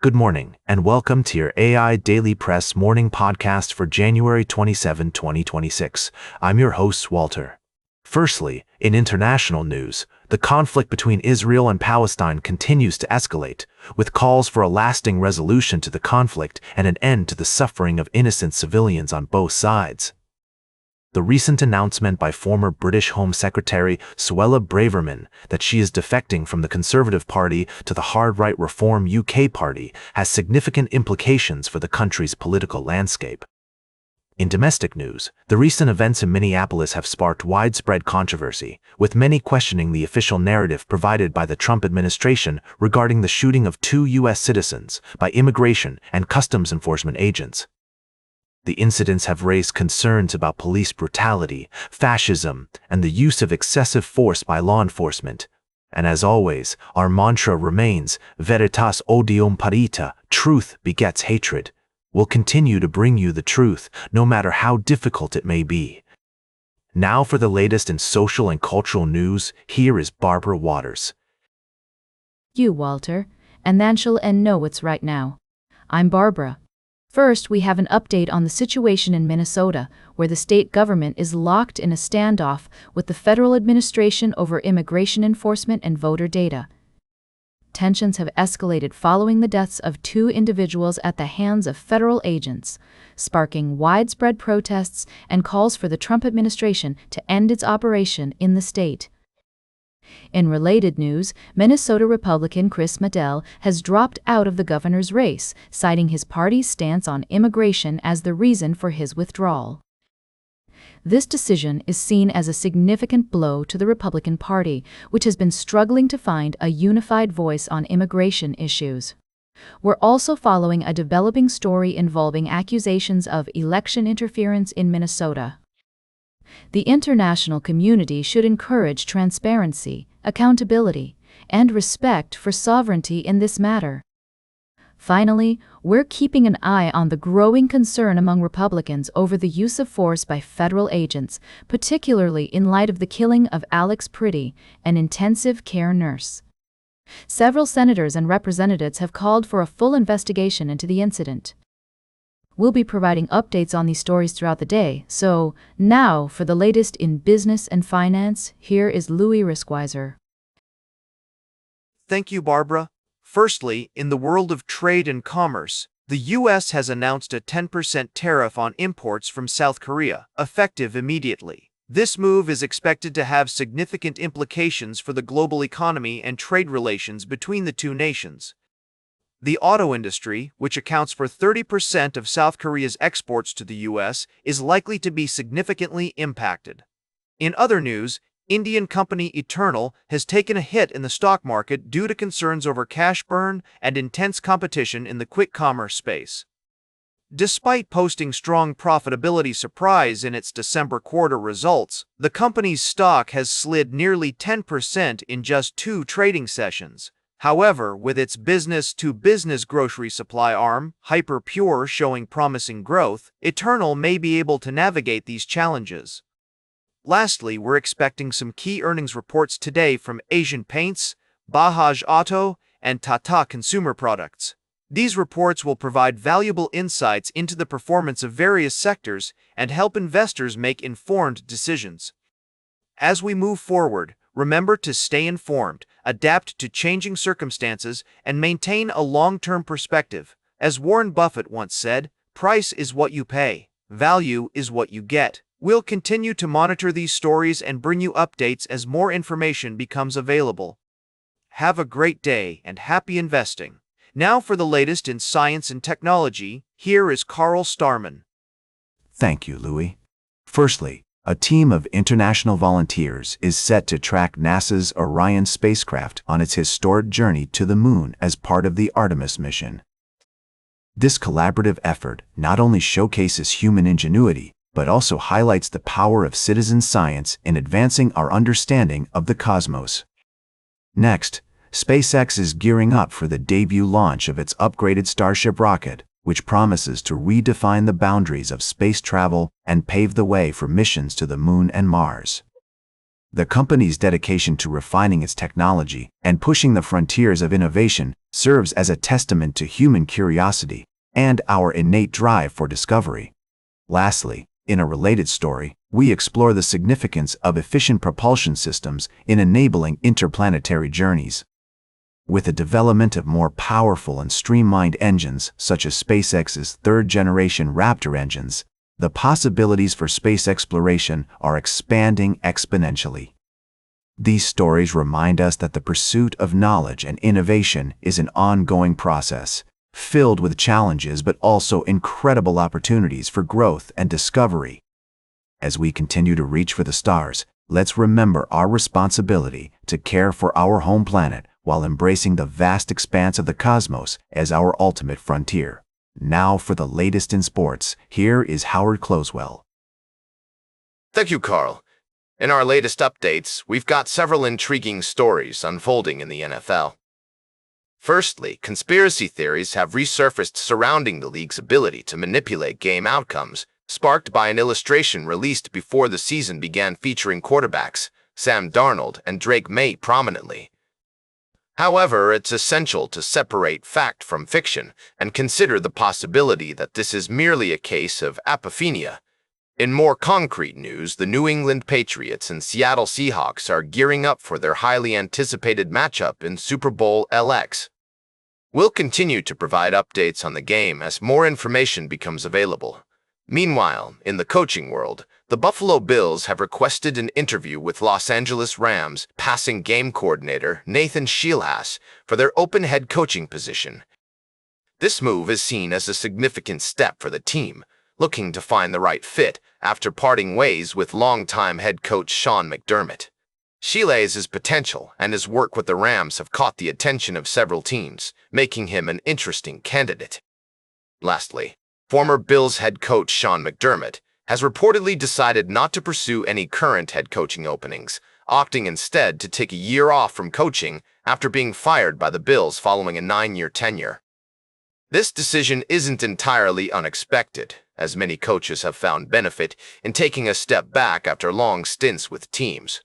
Good morning, and welcome to your AIDailyPress morning podcast for January 27, 2026. I'm your host, Walter. Firstly, in international news, the conflict between Israel and Palestine continues to escalate, with calls for a lasting resolution to the conflict and an end to the suffering of innocent civilians on both sides. The recent announcement by former British Home Secretary Suella Braverman that she is defecting from the Conservative Party to the hard-right Reform UK Party has significant implications for the country's political landscape. In domestic news, the recent events in Minneapolis have sparked widespread controversy, with many questioning the official narrative provided by the Trump administration regarding the shooting of 2 U.S. citizens by immigration and customs enforcement agents. The incidents have raised concerns about police brutality, fascism, and the use of excessive force by law enforcement. And as always, our mantra remains, veritas odium parita, truth begets hatred. We'll continue to bring you the truth, no matter how difficult it may be. Now for the latest in social and cultural news, here is Barbara Waters. You, Walter, and then she'll know what's right now. I'm Barbara. First, we have an update on the situation in Minnesota, where the state government is locked in a standoff with the federal administration over immigration enforcement and voter data. Tensions have escalated following the deaths of 2 individuals at the hands of federal agents, sparking widespread protests and calls for the Trump administration to end its operation in the state. In related news, Minnesota Republican Chris Medell has dropped out of the governor's race, citing his party's stance on immigration as the reason for his withdrawal. This decision is seen as a significant blow to the Republican Party, which has been struggling to find a unified voice on immigration issues. We're also following a developing story involving accusations of election interference in Minnesota. The international community should encourage transparency, accountability, and respect for sovereignty in this matter. Finally, we're keeping an eye on the growing concern among Republicans over the use of force by federal agents, particularly in light of the killing of Alex Priddy, an intensive care nurse. Several senators and representatives have called for a full investigation into the incident. We'll be providing updates on these stories throughout the day, so now for the latest in business and finance, here is Louis Riskweiser. Thank you, Barbara. Firstly, in the world of trade and commerce, the U.S. has announced a 10% tariff on imports from South Korea, effective immediately. This move is expected to have significant implications for the global economy and trade relations between the two nations. The auto industry, which accounts for 30% of South Korea's exports to the U.S., is likely to be significantly impacted. In other news, Indian company Eternal has taken a hit in the stock market due to concerns over cash burn and intense competition in the quick commerce space. Despite posting strong profitability surprise in its December quarter results, the company's stock has slid nearly 10% in just 2 trading sessions. However, with its business-to-business grocery supply arm, HyperPure, showing promising growth, Eternal may be able to navigate these challenges. Lastly, we're expecting some key earnings reports today from Asian Paints, Bajaj Auto, and Tata Consumer Products. These reports will provide valuable insights into the performance of various sectors and help investors make informed decisions. As we move forward, remember to stay informed, adapt to changing circumstances, and maintain a long-term perspective. As Warren Buffett once said, "Price is what you pay, value is what you get." We'll continue to monitor these stories and bring you updates as more information becomes available. Have a great day and happy investing. Now for the latest in science and technology, here is Carl Starman. Thank you, Louis. Firstly, a team of international volunteers is set to track NASA's Orion spacecraft on its historic journey to the Moon as part of the Artemis mission. This collaborative effort not only showcases human ingenuity, but also highlights the power of citizen science in advancing our understanding of the cosmos. Next, SpaceX is gearing up for the debut launch of its upgraded Starship rocket, which promises to redefine the boundaries of space travel and pave the way for missions to the Moon and Mars. The company's dedication to refining its technology and pushing the frontiers of innovation serves as a testament to human curiosity and our innate drive for discovery. Lastly, in a related story, we explore the significance of efficient propulsion systems in enabling interplanetary journeys. With the development of more powerful and streamlined engines, such as SpaceX's third-generation Raptor engines, the possibilities for space exploration are expanding exponentially. These stories remind us that the pursuit of knowledge and innovation is an ongoing process, filled with challenges but also incredible opportunities for growth and discovery. As we continue to reach for the stars, let's remember our responsibility to care for our home planet while embracing the vast expanse of the cosmos as our ultimate frontier. Now for the latest in sports, here is Howard Closewell. Thank you, Carl. In our latest updates, we've got several intriguing stories unfolding in the NFL. Firstly, conspiracy theories have resurfaced surrounding the league's ability to manipulate game outcomes, sparked by an illustration released before the season began featuring quarterbacks Sam Darnold and Drake May prominently. However, it's essential to separate fact from fiction and consider the possibility that this is merely a case of apophenia. In more concrete news, the New England Patriots and Seattle Seahawks are gearing up for their highly anticipated matchup in Super Bowl LX. We'll continue to provide updates on the game as more information becomes available. Meanwhile, in the coaching world, the Buffalo Bills have requested an interview with Los Angeles Rams passing game coordinator Nathan Sheilhass for their open head coaching position. This move is seen as a significant step for the team, looking to find the right fit after parting ways with longtime head coach Sean McDermott. Sheilhass's potential and his work with the Rams have caught the attention of several teams, making him an interesting candidate. Lastly, former Bills head coach Sean McDermott has reportedly decided not to pursue any current head coaching openings, opting instead to take a year off from coaching after being fired by the Bills following a 9-year tenure. This decision isn't entirely unexpected, as many coaches have found benefit in taking a step back after long stints with teams.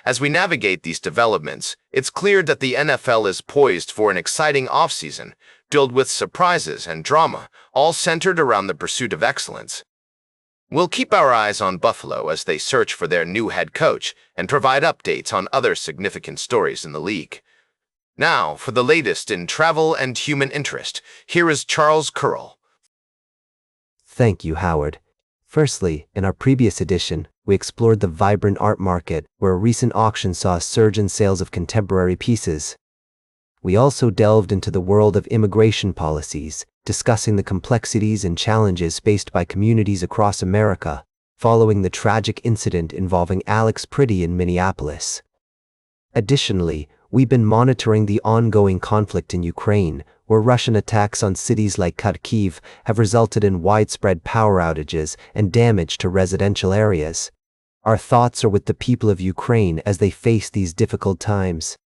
As we navigate these developments, it's clear that the NFL is poised for an exciting offseason, filled with surprises and drama, all centered around the pursuit of excellence. We'll keep our eyes on Buffalo as they search for their new head coach and provide updates on other significant stories in the league. Now, for the latest in travel and human interest, here is Charles Curl. Thank you, Howard. Firstly, in our previous edition, we explored the vibrant art market, where a recent auction saw a surge in sales of contemporary pieces. We also delved into the world of immigration policies, discussing the complexities and challenges faced by communities across America, following the tragic incident involving Alex Pretty in Minneapolis. Additionally, we've been monitoring the ongoing conflict in Ukraine, where Russian attacks on cities like Kharkiv have resulted in widespread power outages and damage to residential areas. Our thoughts are with the people of Ukraine as they face these difficult times.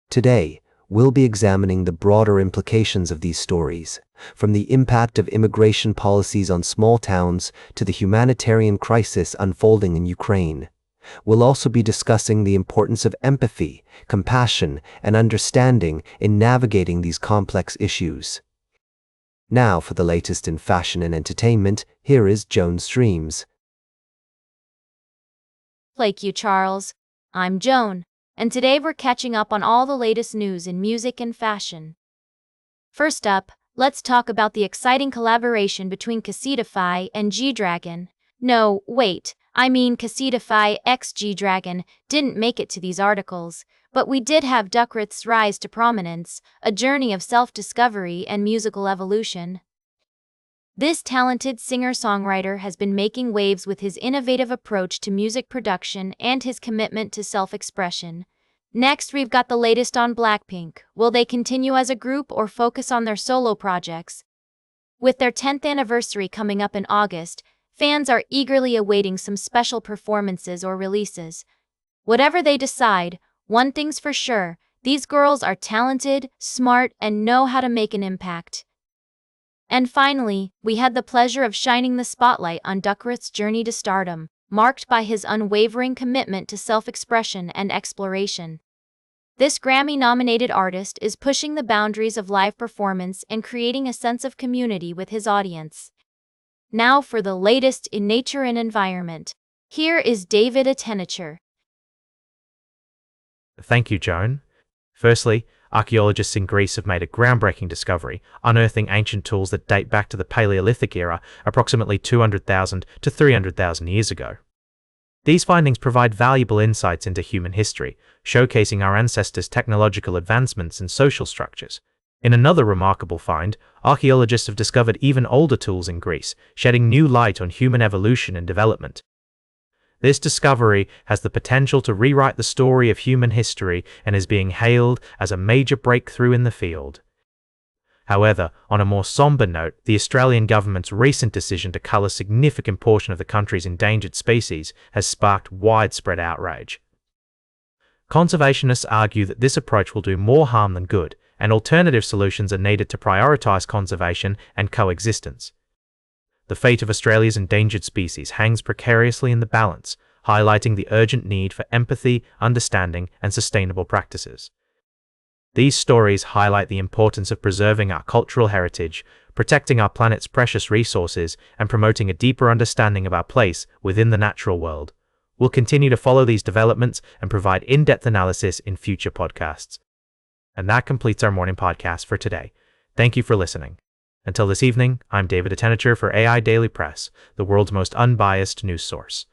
Today, we'll be examining the broader implications of these stories, from the impact of immigration policies on small towns to the humanitarian crisis unfolding in Ukraine. We'll also be discussing the importance of empathy, compassion, and understanding in navigating these complex issues. Now for the latest in fashion and entertainment, here is Joan Streams. Thank you, Charles. I'm Joan, and today we're catching up on all the latest news in music and fashion. First up, let's talk about the exciting collaboration between Cassidify and G-Dragon. No, wait. I mean, Cassidify x G-Dragon didn't make it to these articles, but we did have Duckrith's rise to prominence, a journey of self-discovery and musical evolution. This talented singer-songwriter has been making waves with his innovative approach to music production and his commitment to self-expression. Next, we've got the latest on Blackpink. Will they continue as a group or focus on their solo projects? With their 10th anniversary coming up in August, fans are eagerly awaiting some special performances or releases. Whatever they decide, one thing's for sure, these girls are talented, smart, and know how to make an impact. And finally, we had the pleasure of shining the spotlight on Duckrith's journey to stardom. marked by his unwavering commitment to self-expression and exploration. This Grammy-nominated artist is pushing the boundaries of live performance and creating a sense of community with his audience. Now for the latest in nature and environment. Here is David Attenacher. Thank you, Joan. Firstly, archaeologists in Greece have made a groundbreaking discovery, unearthing ancient tools that date back to the Paleolithic era, approximately 200,000 to 300,000 years ago. These findings provide valuable insights into human history, showcasing our ancestors' technological advancements and social structures. In another remarkable find, archaeologists have discovered even older tools in Greece, shedding new light on human evolution and development. This discovery has the potential to rewrite the story of human history and is being hailed as a major breakthrough in the field. However, on a more somber note, the Australian government's recent decision to cull a significant portion of the country's endangered species has sparked widespread outrage. Conservationists argue that this approach will do more harm than good, and alternative solutions are needed to prioritise conservation and coexistence. The fate of Australia's endangered species hangs precariously in the balance, highlighting the urgent need for empathy, understanding, and sustainable practices. These stories highlight the importance of preserving our cultural heritage, protecting our planet's precious resources, and promoting a deeper understanding of our place within the natural world. We'll continue to follow these developments and provide in-depth analysis in future podcasts. And that completes our morning podcast for today. Thank you for listening. Until this evening, I'm David Attenacher for AI Daily Press, the world's most unbiased news source.